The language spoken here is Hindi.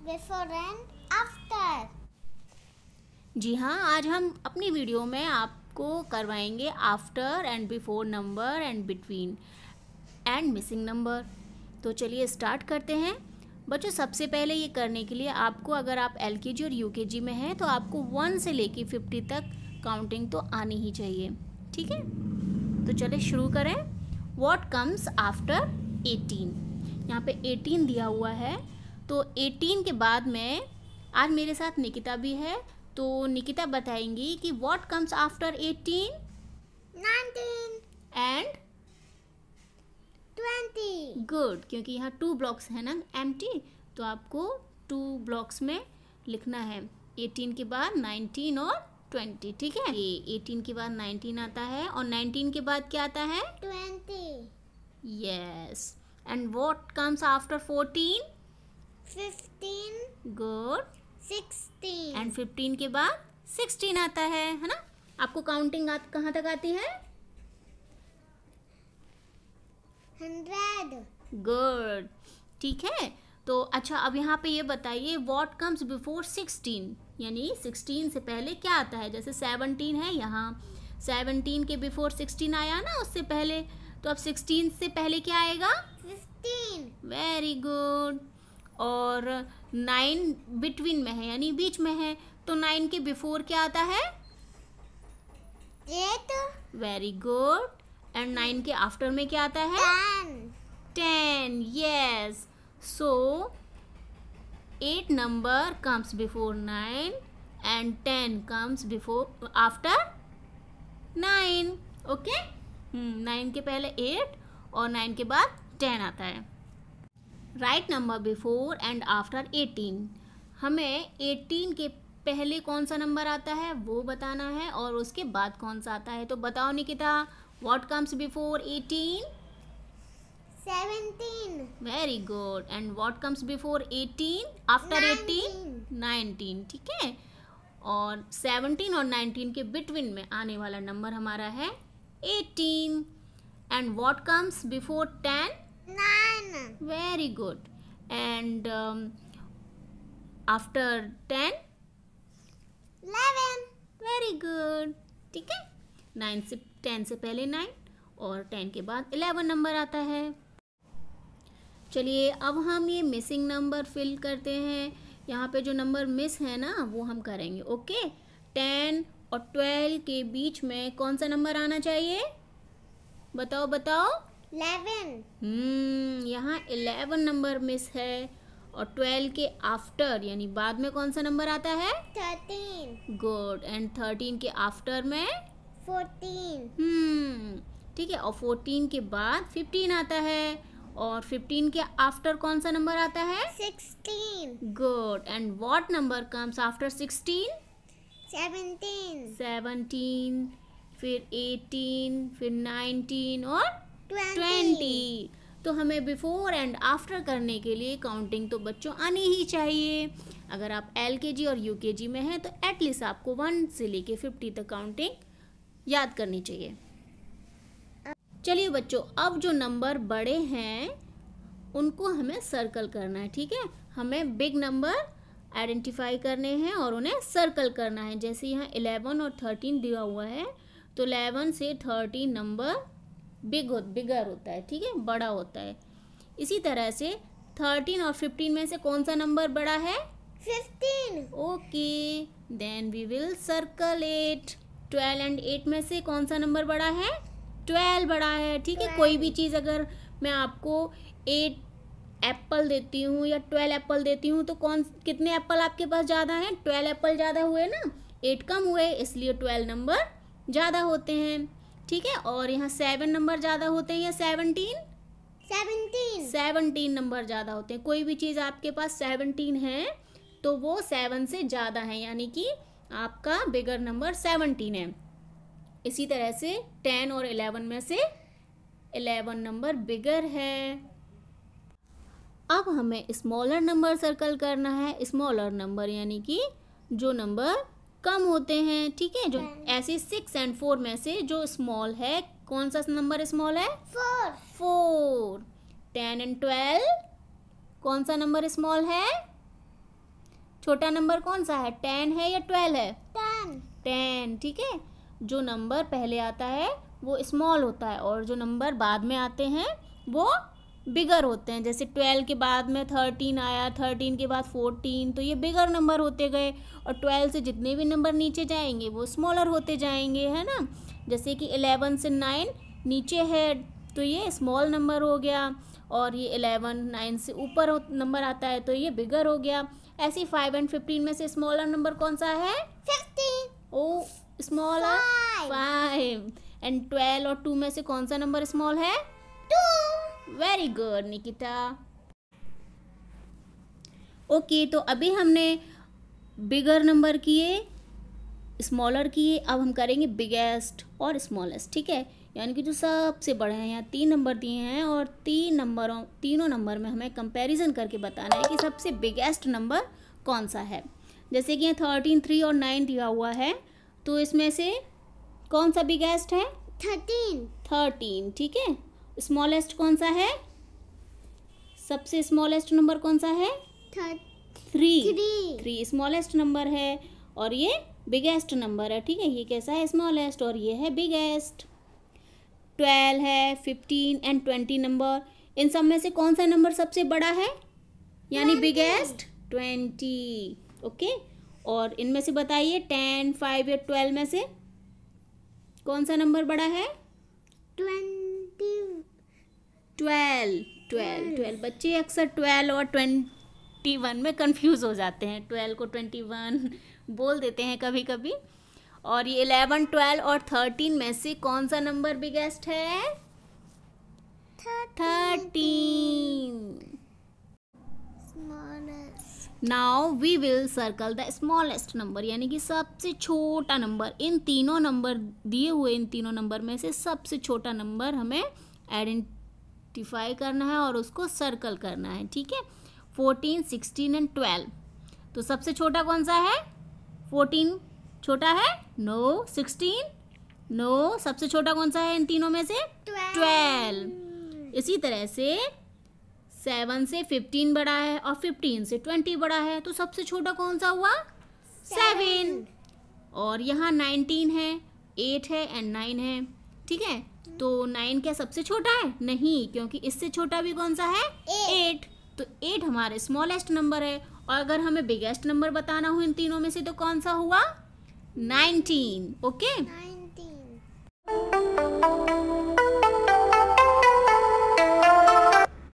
before and after. जी हाँ, आज हम अपनी वीडियो में आपको करवाएंगे after and before number and between and missing number. तो चलिए स्टार्ट करते हैं। बच्चों, सबसे पहले ये करने के लिए आपको, अगर आप एलकेजी और यूकेजी में हैं तो आपको 1 से लेके 50 तक काउंटिंग तो आनी ही चाहिए। ठीक है, तो चलिए शुरू करें। What comes after 18? यहाँ पे 18 दिया हुआ है, तो 18 के बाद में आज मेरे साथ निकिता भी है, तो निकिता बताएंगी कि what comes after 18? 19 and 20. Good, क्योंकि यहाँ 2 ब्लॉक्स है ना एम्प्टी, तो आपको 2 ब्लॉक्स में लिखना है। 18 के बाद 19 और 20। ठीक है, ये 18 के बाद 19 आता है और 19 के बाद क्या आता है? 20. Yes. And what comes after 14? 15. Good. 16. And 15 के बाद 16 आता है ना? आपको काउंटिंग कहाँ तक आती है? 100. गुड, ठीक है। तो अच्छा, अब यहाँ पे ये बताइए व्हाट कम्स बिफोर 16, यानी 16 से पहले क्या आता है? जैसे 17 है, यहाँ 17 के बिफोर 16 आया ना उससे पहले, तो अब 16 से पहले क्या आएगा? 15. Very good. और 9 बिटवीन में है, यानी बीच में है, तो 9 के बिफोर क्या आता है? 8. Very good. एंड 9 के आफ्टर में क्या आता है? 10. Yes. So 8 number comes before 9 and 10 comes after 9. Okay? 9 के पहले 8 और 9 के बाद 10 आता है। Right number before and after 18। हमें 18 के पहले कौन सा नंबर आता है वो बताना है और उसके बाद कौन सा आता है। तो बताओ Nikita, what comes before 18? 17. Very good. And what comes before 18? After 18? 19। ठीक है, और 17 और 19 के बिटवीन में आने वाला नंबर हमारा है 18। And what comes before 10? 9. Very good. And after 10? 11. Very good. ठीक है, 10 से पहले 9 और 10 के बाद 11 नंबर आता है। चलिए अब हम ये मिसिंग नंबर फिल करते हैं। यहाँ पे जो नंबर मिस है ना वो हम करेंगे। ओके, 10 और 12 के बीच में कौन सा नंबर आना चाहिए? बताओ बताओ। 11. यहाँ 11 नंबर मिस है और 12 के आफ्टर यानी बाद में कौन सा नंबर आता है? 13. गुड। एंड 13 के आफ्टर में 14. ठीक है, और 14 के बाद 15 आता है और 15 के आफ्टर कौन सा नंबर आता है? 16. Good. And what number comes after 16? 17. 17, फिर 18, फिर 19 और 20। तो हमें बिफोर एंड आफ्टर करने के लिए काउंटिंग तो बच्चों आनी ही चाहिए। अगर आप एलकेजी और यूकेजी में हैं तो एटलीस्ट आपको 1 से लेके 50 तक काउंटिंग याद करनी चाहिए। चलिए बच्चों, अब जो नंबर बड़े हैं उनको हमें सर्कल करना है। ठीक है, हमें बिग नंबर आइडेंटिफाई करने हैं और उन्हें सर्कल करना है। जैसे यहाँ 11 और 13 दिया हुआ है, तो 11 से 13 नंबर बिगर होता है। ठीक है, बड़ा होता है। इसी तरह से 13 और 15 में से कौन सा नंबर बड़ा है? 15. Okay, then we will circle it. 12 and 8 में से कौन सा नंबर बड़ा है? 12 बड़ा है। ठीक है, कोई भी चीज़ अगर मैं आपको 8 एप्पल देती हूँ या 12 एप्पल देती हूँ तो कितने एप्पल आपके पास ज़्यादा हैं? 12 एप्पल ज़्यादा हुए ना, 8 कम हुए, इसलिए 12 नंबर ज़्यादा होते हैं। ठीक है, और यहाँ 7 नंबर ज़्यादा होते हैं या 17? 17 नंबर ज़्यादा होते हैं। कोई भी चीज़ आपके पास 17 है तो वो 7 से ज़्यादा है, यानी कि आपका बिगर नंबर 17 है। इसी तरह से 10 और 11 में से 11 नंबर बिगर है। अब हमें स्मॉलर नंबर सर्कल करना है। स्मॉलर नंबर यानी कि जो नंबर कम होते हैं। ठीक है, जो ऐसे 6 और 4 में से जो स्मॉल है, कौन सा नंबर स्मॉल है? 4. 10 और 12 कौन सा नंबर स्मॉल है? छोटा नंबर कौन सा है, 10 है या 12 है? 10. 10, ठीक है। जो नंबर पहले आता है वो स्मॉल होता है और जो नंबर बाद में आते हैं वो बिगर होते हैं। जैसे 12 के बाद में 13 आया, 13 के बाद 14, तो ये बिगर नंबर होते गए और 12 से जितने भी नंबर नीचे जाएंगे वो स्मॉलर होते जाएंगे, है ना। जैसे कि 11 से 9 नीचे है तो ये स्मॉल नंबर हो गया, और ये 11 9 से ऊपर नंबर आता है तो ये बिगर हो गया। ऐसे 5 और 15 में से स्मॉलर नंबर कौन सा है? 15. ओ स्मॉलर 5। एंड 12 और 2 में से कौन सा नंबर स्मॉल है? 2. Very good Nikita. ओके, तो अभी हमने बिगर नंबर किए, स्मॉलर किए, अब हम करेंगे बिगेस्ट और स्मॉलेस्ट, ठीक है। यानी कि जो सबसे बड़े हैं, यहाँ 3 नंबर दिए हैं और तीनों नंबर में हमें कंपैरिजन करके बताना है कि सबसे बिगेस्ट नंबर कौन सा है। जैसे कि यहाँ 13, 3 और 9 दिया हुआ है, तो इसमें से कौन सा बिगेस्ट है? 13, ठीक है। स्मॉलेस्ट कौन सा है? सबसे स्मॉलेस्ट नंबर कौन सा है? 3 स्मॉलेस्ट नंबर है और ये बिगेस्ट नंबर है, ठीक है। ये कैसा है? स्मॉलेस्ट, और ये है बिगेस्ट। 12 है, 15 एंड 20 नंबर, इन सब में से कौन सा नंबर सबसे बड़ा है यानी बिगेस्ट? 20, ओके। और इनमें से बताइए 10, 5 या 12 में से कौन सा नंबर बड़ा है? 12। बच्चे अक्सर 12 और 21 में कंफ्यूज हो जाते हैं, 12 को 21 बोल देते हैं कभी कभी। और ये 11, 12 और 13 में से कौन सा नंबर बिगेस्ट है? 13। Now we will circle the smallest number, यानी कि सबसे छोटा नंबर। इन तीनों नंबर दिए हुए, इन तीनों नंबर में से सबसे छोटा नंबर हमें आइडेंटिफाई करना है और उसको सर्कल करना है, ठीक है। 14, 16 एंड 12, तो सबसे छोटा कौन सा है? 14 छोटा है? नो। 16 नो। सबसे छोटा कौन सा है इन तीनों में से? 12। इसी तरह से 7 से 15 बड़ा है और 15 से 20 बड़ा है, तो सबसे छोटा कौन सा हुआ? 7। और यहाँ 19 है, 8 है एंड 9 है, ठीक है। तो 9 क्या सबसे छोटा है? नहीं, क्योंकि इससे छोटा भी कौन सा है? 8। तो 8 हमारे स्मॉलेस्ट नंबर है। और अगर हमें बिगेस्ट नंबर बताना हो इन तीनों में से तो कौन सा हुआ? 19, ओके। 19.